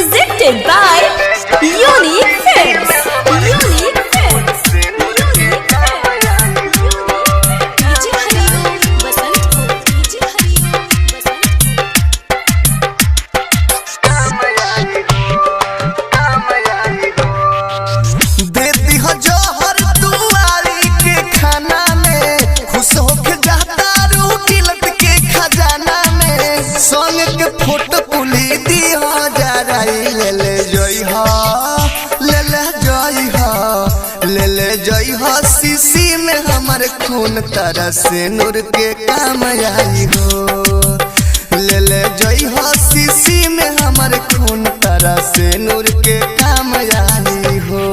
presented by Unique Films. Unique Films. DJ Hariom Basantpur. DJ Hariom Basantpur. देती हो जोहर दुआरी के खाना में, खुश होके जाता रू गिलट के खजाना में। संग के फोटो पुली दी हो जराई ले ले जोई हो, ले ले जोई हो, ले ले जोई हो। शीशी में हमारे खून तरह से नूर के काम आई हो, ले ले जोई हो। शीशी में हमारे खून तरह से नूर के काम आई हो।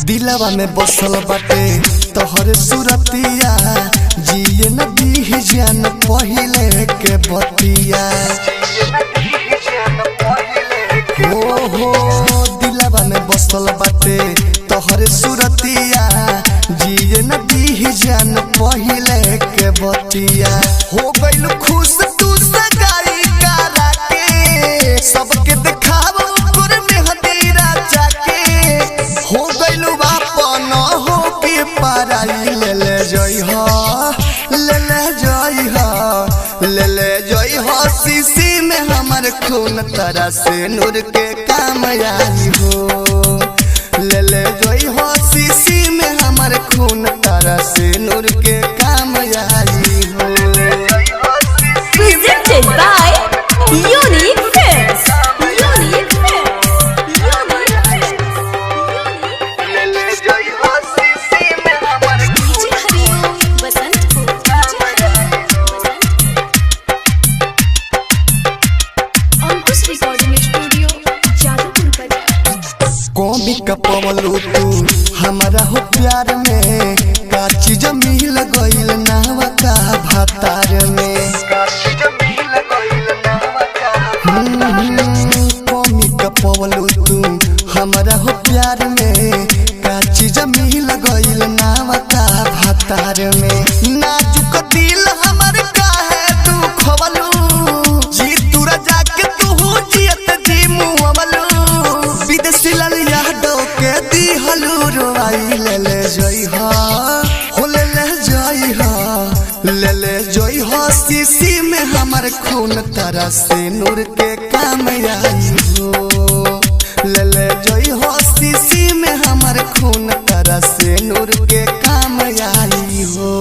दिलवा में बसल बाटे तोहर सूरतिया, जिए न दी जान पहिले के बतिया। हो दिलवा में बसल बाटे तोहर सूरतिया, जिए न दी जान पहिले के बतिया। हो गइल खुश तू सगाई करा के, सबके देखाव तोर मेहंदी राजा के। हो गइल बापन हो के पाराई ले ले जोई हो, ले ले जोई हो, ले ले जोई हो। शीशी में हमार खून तरह से नूर के काम आई हो, ले ले जोई हो। शीशी में हमार खून तरह से नूर के काम आई हो। Presented by Unique Films. Unique Films. Unique Films. ले ले जोई हो। शीशी में हमार DJ Hariom Basantpur. DJ Hariom Basantpur. Ankush Recording Studio, Jadavpur Bazaar. कौमी का पवलू तू हमारा हो प्यार में, का चीज मिल गइल नावा का भातार में। कौमी का पवलू तू हमारा हो प्यार में, का चीज मिल गइल नावा का भातार में। नाजुक दिल हमार काहे तू खवलू, जी तू राजा के तू जियत जी मुवलू। विदेशी लाल यादव के दी हलू रोई ले ले जोई हो, हो ले ले जोई हो, ले ले जोई हो। शीशी में हमार खून तरह से नूर के काम आई हो, ले ले जोई हो। शीशी में हमार खून तरह से नूर के काम आई हो।